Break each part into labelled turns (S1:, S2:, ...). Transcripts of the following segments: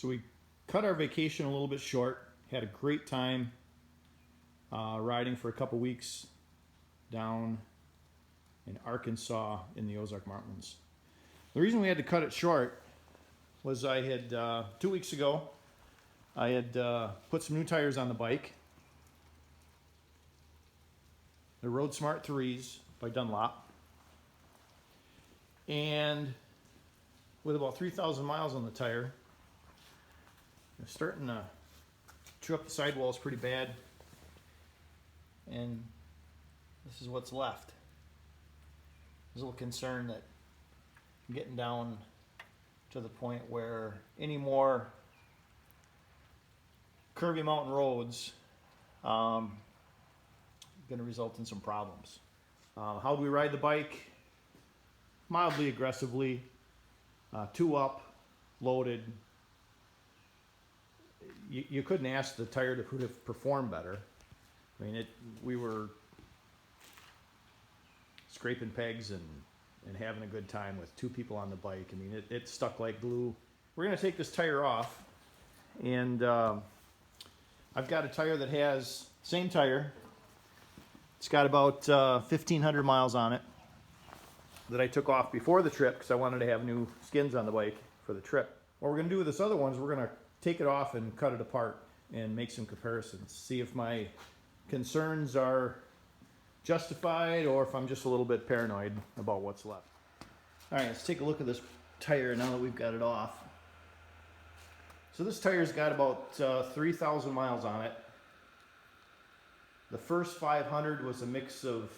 S1: So we cut our vacation a little bit short. Had a great time riding for a couple weeks down in Arkansas in the Ozark Mountains. The reason we had to cut it short was I had 2 weeks ago I had put some new tires on the bike. The Roadsmart 3s by Dunlop. And with about 3,000 miles on the tire, they're starting to chew up the sidewalls pretty bad. And this is what's left. I was a little concerned that I'm getting down to the point where any more curvy mountain roads going to result in some problems. How do we ride the bike? Mildly aggressively, 2 up, loaded. You couldn't ask the tire to have performed better. I mean, we were scraping pegs and having a good time with 2 people on the bike. I mean, it stuck like glue. We're going to take this tire off, and I've got a tire that has, same tire, it's got about 1,500 miles on it that I took off before the trip because I wanted to have new skins on the bike for the trip. What we're going to do with this other one is we're going to take it off and cut it apart and make some comparisons. See if my concerns are justified or if I'm just a little bit paranoid about what's left. All right, let's take a look at this tire now that we've got it off. So this tire's got about 3,000 miles on it. The first 500 was a mix of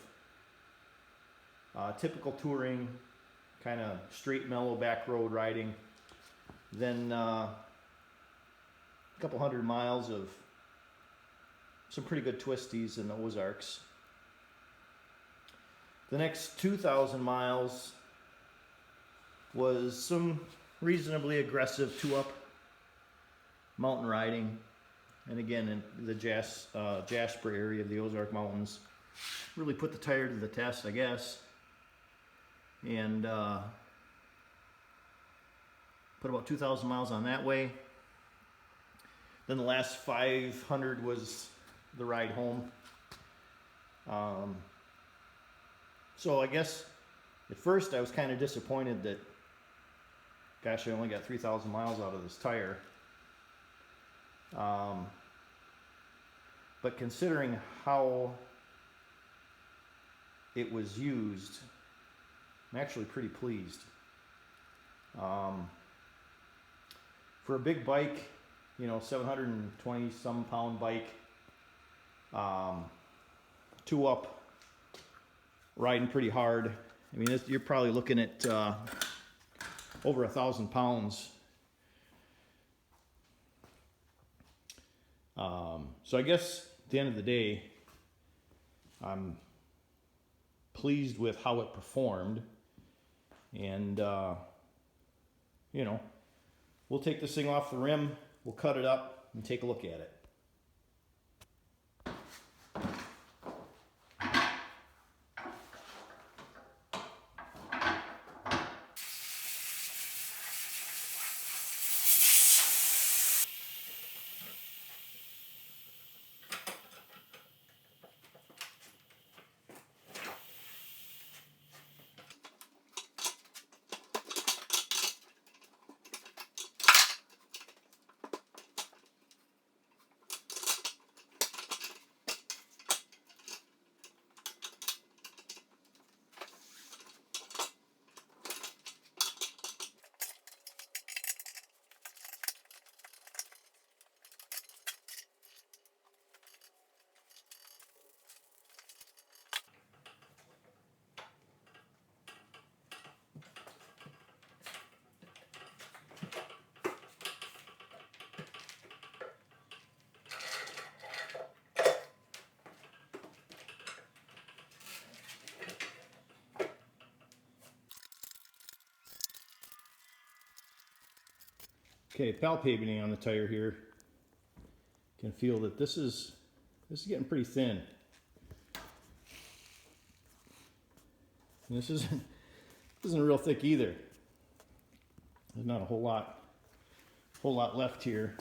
S1: typical touring, kind of straight, mellow back road riding. Then a couple hundred miles of some pretty good twisties in the Ozarks. The next 2,000 miles was some reasonably aggressive 2-up mountain riding. And again, in the Jasper area of the Ozark Mountains. Really put the tire to the test, I guess. And put about 2,000 miles on that way. Then the last 500 was the ride home. So I guess at first I was kind of disappointed that, gosh, I only got 3,000 miles out of this tire. But considering how it was used, I'm actually pretty pleased. For a big bike, 720 some pound bike, 2 up, riding pretty hard. I mean, you're probably looking at over 1,000 pounds. So I guess at the end of the day, I'm pleased with how it performed. And, we'll take this thing off the rim, we'll cut it up and take a look at it. Okay, palpating on the tire here, can feel that this is getting pretty thin. And this isn't real thick either. There's not a whole lot whole lot left here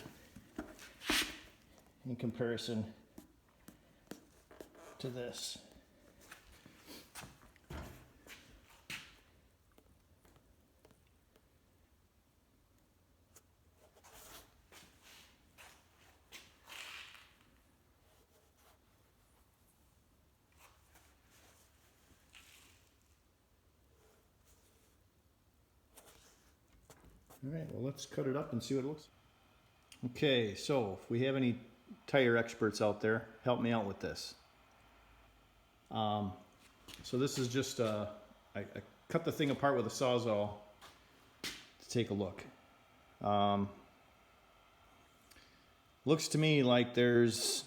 S1: in comparison to this. All right, well, let's cut it up and see what it looks like. Okay, so if we have any tire experts out there, help me out with this. So this is just, I cut the thing apart with a Sawzall to take a look. Looks to me like there's,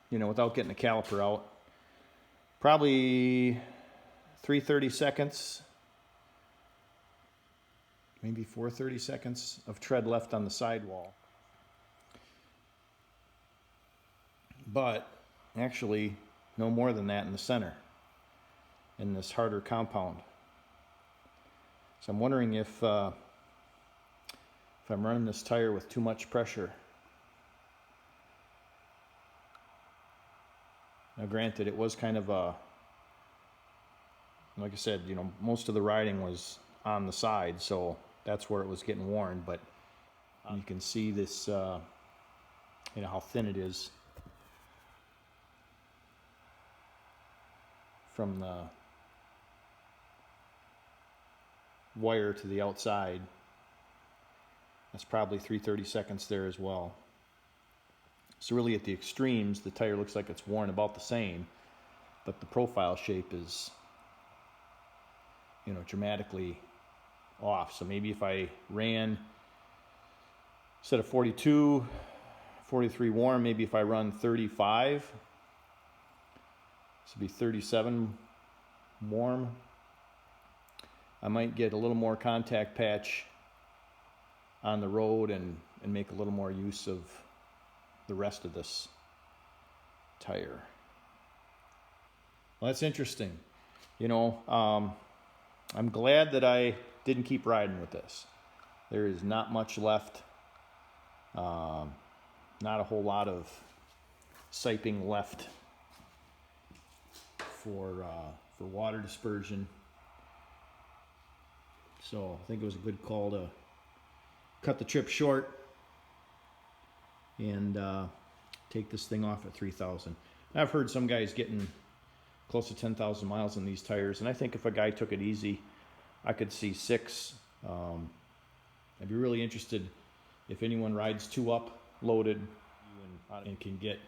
S1: you know, without getting the caliper out, probably 3/30 seconds, maybe 4/30 seconds of tread left on the sidewall. But actually no more than that in the center, in this harder compound. So I'm wondering if I'm running this tire with too much pressure. Now granted, it was kind of a, like I said, you know, most of the riding was on the side, so that's where it was getting worn, but you can see this, you know, how thin it is from the wire to the outside. That's probably 3/30 seconds there as well. So really at the extremes, the tire looks like it's worn about the same, but the profile shape is, you know, dramatically off. So maybe if I ran, instead of 42, 43 warm, maybe if I run 35, this would be 37 warm, I might get a little more contact patch on the road and make a little more use of the rest of this tire. Well, that's interesting. You know, I'm glad that I didn't keep riding with this. There is not much left. Not a whole lot of siping left for water dispersion. So I think it was a good call to cut the trip short and take this thing off at 3,000. I've heard some guys getting close to 10,000 miles on these tires, and I think if a guy took it easy, I could see 6. I'd be really interested if anyone rides 2 up loaded and can get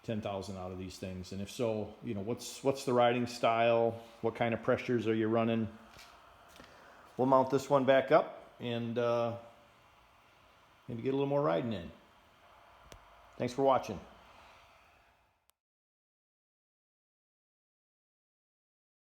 S1: 10,000 out of these things. And if so, you know, what's the riding style? What kind of pressures are you running? We'll mount this one back up and maybe get a little more riding in. Thanks for watching.